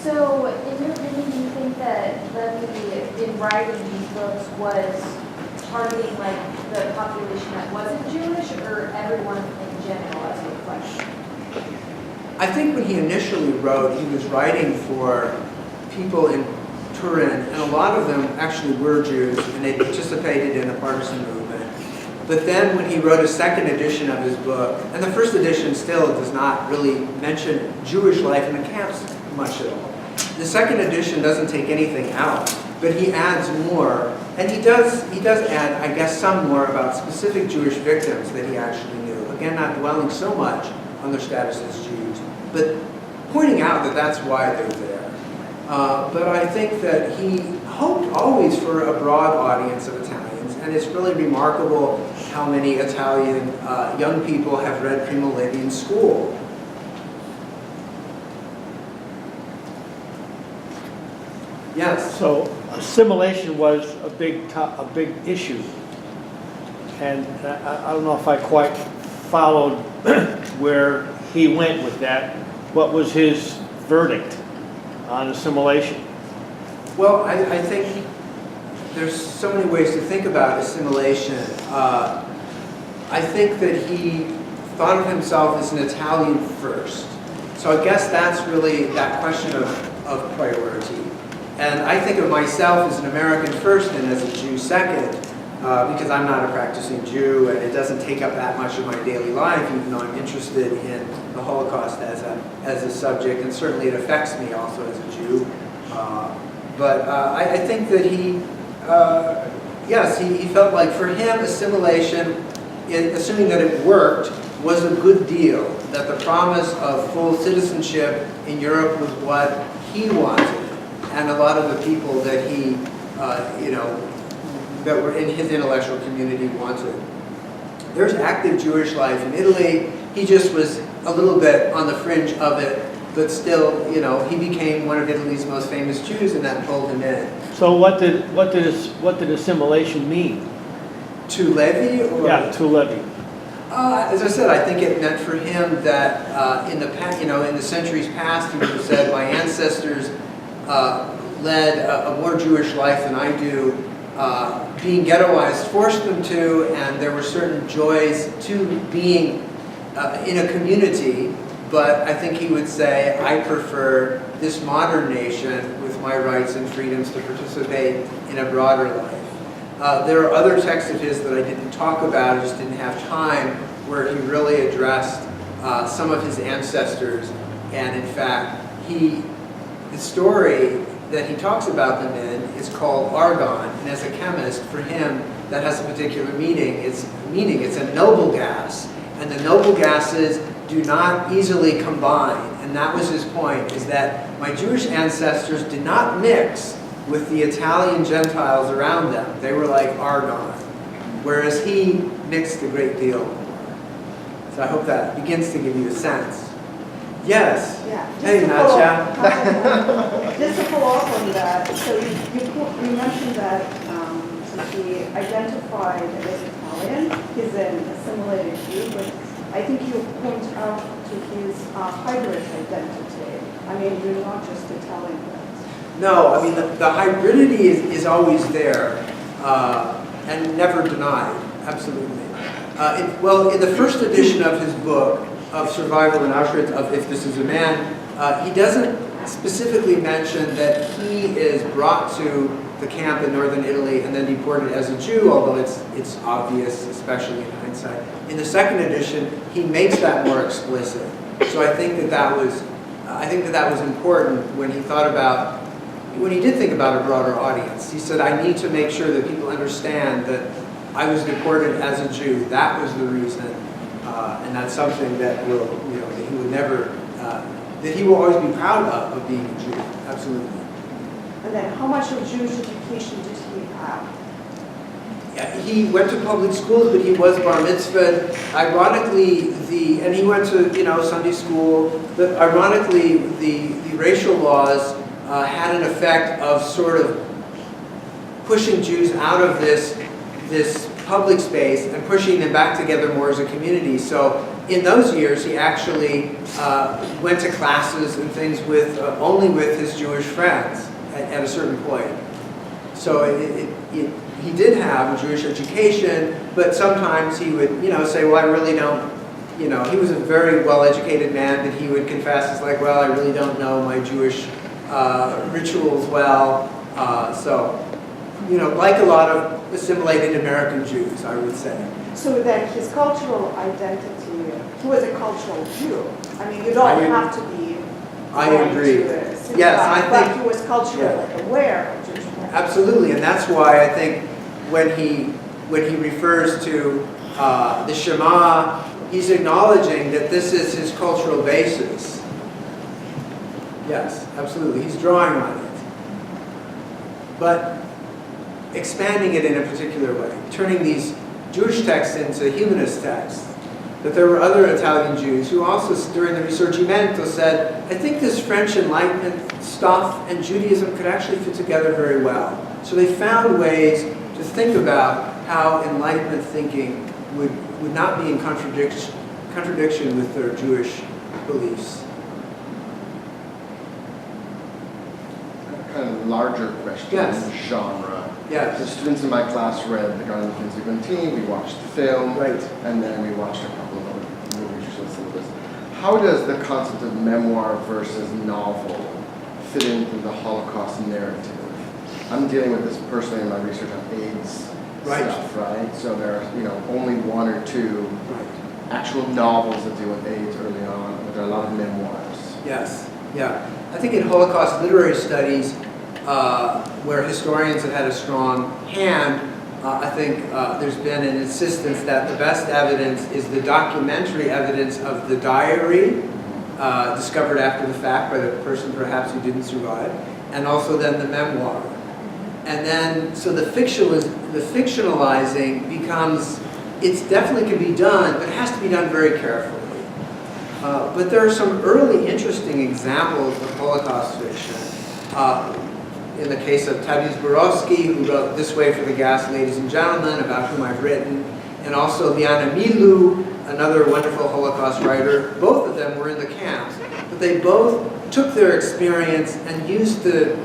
So, in your opinion, do you think that Levi, in writing these books, was targeting like the population that wasn't Jewish, or everyone in general as a reflection? I think when he initially wrote, he was writing for people in Turin, and a lot of them actually were Jews, and they participated in the partisan movement. But then when he wrote a second edition of his book, and the first edition still does not really mention Jewish life in the camps much at all. The second edition doesn't take anything out, but he adds more, and he does add, I guess, some more about specific Jewish victims that he actually knew. Again, not dwelling so much on their status as Jews, but pointing out that that's why they're there. But I think that he hoped always for a broad audience of Italians, and it's really remarkable how many Italian young people have read Primo Levi in school. Yes? So assimilation was a big issue. And I don't know if I quite followed where he went with that. What was his verdict on assimilation? Well, I think there's so many ways to think about assimilation. I think that he thought of himself as an Italian first. So I guess that's really that question of priority. And I think of myself as an American first and as a Jew second, because I'm not a practicing Jew and it doesn't take up that much of my daily life, even though I'm interested in the Holocaust as a subject, and certainly it affects me also as a Jew. But I think that yes, he felt like for him assimilation, assuming that it worked, was a good deal, that the promise of full citizenship in Europe was what he wanted, and a lot of the people that he, that were in his intellectual community wanted. There's active Jewish life in Italy. He just was a little bit on the fringe of it, but still, he became one of Italy's most famous Jews, and that pulled him in. So what did assimilation mean? To Levi? Or? Yeah, to Levi. As I said, I think it meant for him that in the centuries past, he would have said, my ancestors led a more Jewish life than I do. Being ghettoized forced them to, and there were certain joys to being in a community, but I think he would say, I prefer this modern nation with my rights and freedoms to participate in a broader life. There are other texts of his that I didn't talk about, I just didn't have time, where he really addressed some of his ancestors, and in fact, the story that he talks about them in is called argon, and as a chemist, for him, that has a particular meaning. It's a noble gas, and the noble gases do not easily combine, and that was his point, is that my Jewish ancestors did not mix with the Italian Gentiles around them. They were like argon, whereas he mixed a great deal more. So I hope that begins to give you a sense. Yes. Yeah. Hey, Natya. Just to follow up on that, so you mentioned that since he identified as Italian, he's an assimilated Jew, but I think you point out to his hybrid identity. I mean, you're not just Italian. No, I mean, the hybridity is always there and never denied, absolutely. In the first edition of his book, of Survival in Auschwitz, of If This Is a Man, he doesn't specifically mention that he is brought to the camp in northern Italy and then deported as a Jew, although it's obvious, especially in hindsight. In the second edition, he makes that more explicit. So I think that was important when he thought about, when he did think about a broader audience. He said, I need to make sure that people understand that I was deported as a Jew. That was the reason. And that's something that that he would never, that he will always be proud of being a Jew. Absolutely. And then how much of Jewish education did he have? Yeah, he went to public schools, but he was bar mitzvahed. Ironically, and he went to Sunday school. But ironically, the racial laws had an effect of sort of pushing Jews out of this public space and pushing them back together more as a community. So in those years, he actually went to classes and things only with his Jewish friends at a certain point. So he did have a Jewish education, but sometimes he would say, well, I really don't, he was a very well-educated man, but he would confess, it's like, well, I really don't know my Jewish rituals well. Like a lot of assimilated American Jews, I would say. So then his cultural identity, he was a cultural Jew. I mean, you don't have to be. I agree. Yes, I think. But he was culturally aware of Jewish practice. Absolutely, and that's why I think when he refers to the Shema, he's acknowledging that this is his cultural basis. Yes, absolutely. He's drawing on it. But expanding it in a particular way, turning these Jewish texts into humanist texts. That there were other Italian Jews who also, during the Risorgimento, said, I think this French Enlightenment stuff and Judaism could actually fit together very well. So they found ways to think about how Enlightenment thinking would not be in contradiction with their Jewish beliefs. Kind of larger question, Yes. genre. Yes. The students in my class read The Garden of the Teen, we watched the film, Right. and then we watched a couple of other movies or some of this. How does the concept of memoir versus novel fit into the Holocaust narrative? I'm dealing with this personally in my research on AIDS stuff, right? So there are, only one or two actual novels that deal with AIDS early on, but there are a lot of memoirs. Yes, yeah. I think in Holocaust literary studies, where historians have had a strong hand, I think there's been an insistence that the best evidence is the documentary evidence of the diary, discovered after the fact by the person perhaps who didn't survive, and also then the memoir. And then, so the fictionalizing becomes, it definitely can be done, but it has to be done very carefully. But there are some early interesting examples of Holocaust fiction. In the case of Tadeusz Borowski, who wrote This Way for the Gas, Ladies and Gentlemen, about whom I've written, and also Liana Milu, another wonderful Holocaust writer. Both of them were in the camps, but they both took their experience and used the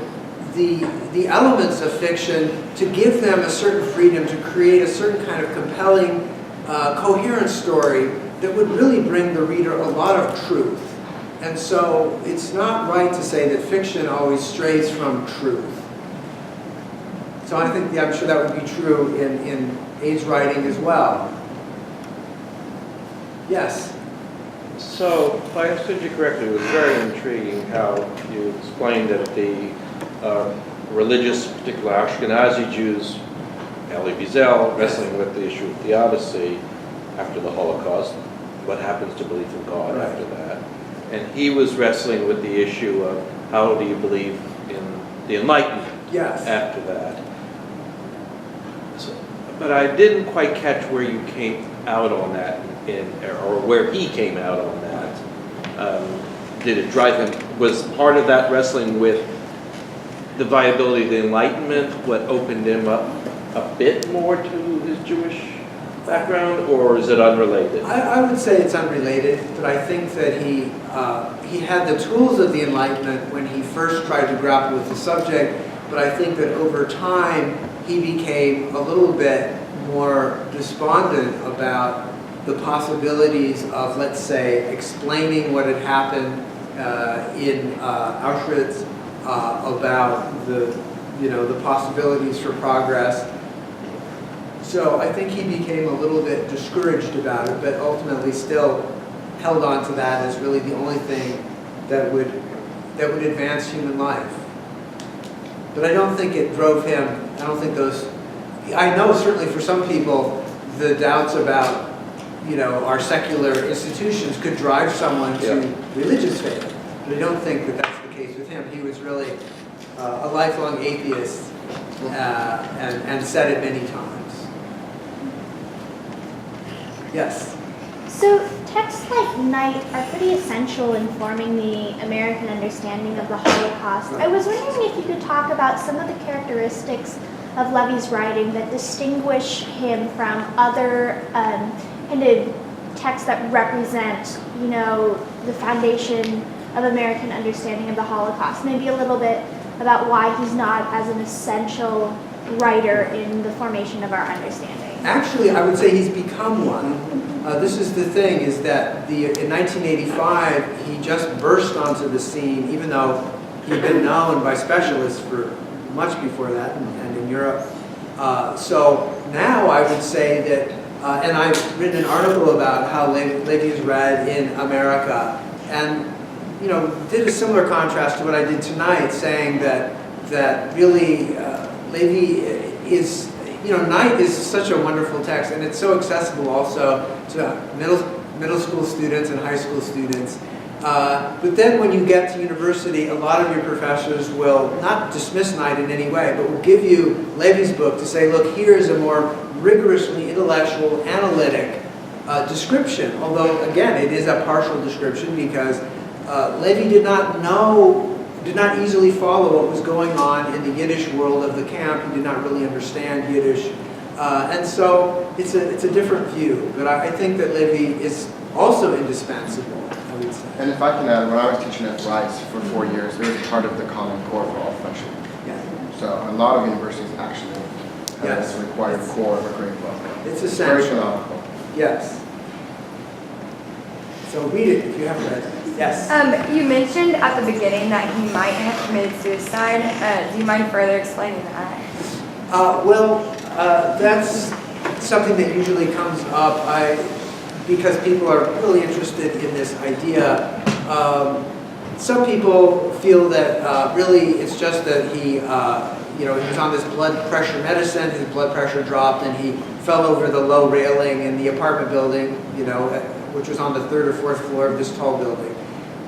elements of fiction to give them a certain freedom to create a certain kind of compelling, coherent story that would really bring the reader a lot of truth. And so it's not right to say that fiction always strays from truth. So I think, I'm sure that would be true in AIDS writing as well. Yes? So, if I understood you correctly, it was very intriguing how you explained that the religious, particularly Ashkenazi Jews, Elie Wiesel, wrestling with the issue of theodicy after the Holocaust, what happens to belief in God after that. And he was wrestling with the issue of how do you believe in the Enlightenment after that. So, but I didn't quite catch where you came out on that, or where he came out on that. Did it drive him? Was part of that wrestling with the viability of the Enlightenment what opened him up a bit more to his Jewish background, or is it unrelated? I would say it's unrelated, but I think that he had the tools of the Enlightenment when he first tried to grapple with the subject, but I think that over time he became a little bit more despondent about the possibilities of, let's say, explaining what had happened in Auschwitz, about the possibilities for progress. So I think he became a little bit discouraged about it, but ultimately still held on to that as really the only thing that would advance human life. But I don't think it drove him. I don't think those. I know certainly for some people, the doubts about our secular institutions could drive someone to religious faith. But I don't think that that's the case with him. He was really a lifelong atheist, and said it many times. Yes? So texts like Night are pretty essential in forming the American understanding of the Holocaust. I was wondering if you could talk about some of the characteristics of Levi's writing that distinguish him from other kind of texts that represent, the foundation of American understanding of the Holocaust. Maybe a little bit about why he's not as an essential writer in the formation of our understanding. Actually, I would say he's become one. This is the thing, is that in 1985, he just burst onto the scene, even though he'd been known by specialists for much before that, and in Europe. So now I would say that, and I've written an article about how Levi is read in America, and did a similar contrast to what I did tonight, saying that really Levi is. Night is such a wonderful text, and it's so accessible also to middle school students and high school students. But then when you get to university, a lot of your professors will not dismiss Night in any way, but will give you Levi's book to say, look, here is a more rigorously intellectual, analytic description. Although, again, it is a partial description because Levi did not easily follow what was going on in the Yiddish world of the camp. He did not really understand Yiddish. And so it's a different view. But I think that Levi is also indispensable, I would say. And if I can add, when I was teaching at Rice for 4 years, it was part of the Common Core for all freshmen. Yes. So a lot of universities actually have Yes. this required core of a grade book. It's It's very essential. canonical. Yes. So read it if you haven't read it. Yes. You mentioned at the beginning that he might have committed suicide. Do you mind further explaining that? That's something that usually comes up because people are really interested in this idea. Some people feel that really it's just that he was on this blood pressure medicine, his blood pressure dropped, and he fell over the low railing in the apartment building, which was on the 3rd or 4th floor of this tall building.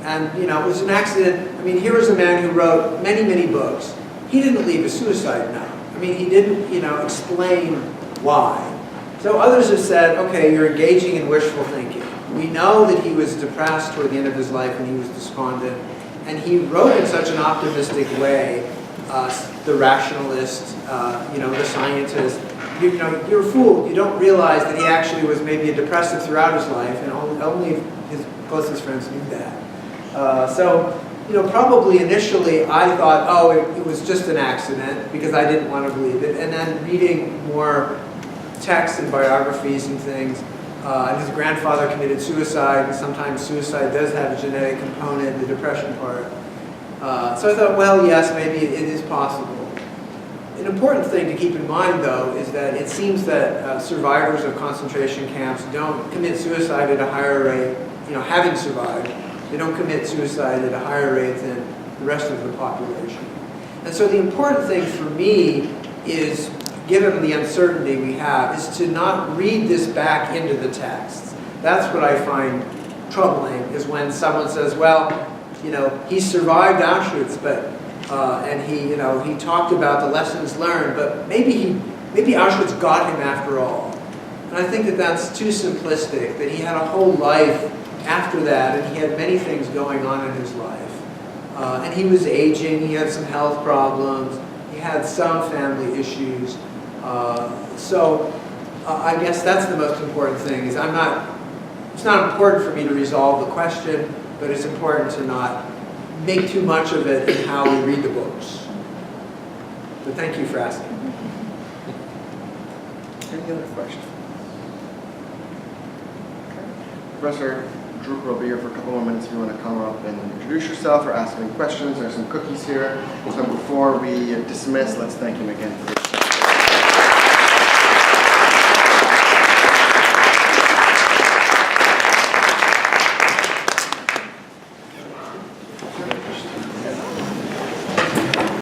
And, it was an accident. I mean, here was a man who wrote many, many books. He didn't leave a suicide note. I mean, he didn't, explain why. So others have said, okay, you're engaging in wishful thinking. We know that he was depressed toward the end of his life and he was despondent. And he wrote in such an optimistic way, the rationalist, the scientist. You're fooled. You don't realize that he actually was maybe a depressive throughout his life, and only his closest friends knew that. Probably initially I thought, oh, it was just an accident because I didn't want to believe it. And then reading more texts and biographies and things, and his grandfather committed suicide, and sometimes suicide does have a genetic component, the depression part. So I thought, well, yes, maybe it is possible. An important thing to keep in mind, though, is that it seems that survivors of concentration camps don't commit suicide at a higher rate, having survived, they don't commit suicide at a higher rate than the rest of the population. And so the important thing for me is, given the uncertainty we have, is to not read this back into the texts. That's what I find troubling, is when someone says, well, he survived Auschwitz, but and he talked about the lessons learned, but maybe Auschwitz got him after all. And I think that that's too simplistic, that he had a whole life after that, and he had many things going on in his life. And he was aging, he had some health problems, he had some family issues. I guess that's the most important thing, is it's not important for me to resolve the question, but it's important to not make too much of it in how we read the books. But thank you for asking. Any other questions? Professor Drucker will be here for a couple more minutes if you want to come up and introduce yourself or ask any questions. There's some cookies here. So before we dismiss, let's thank him again for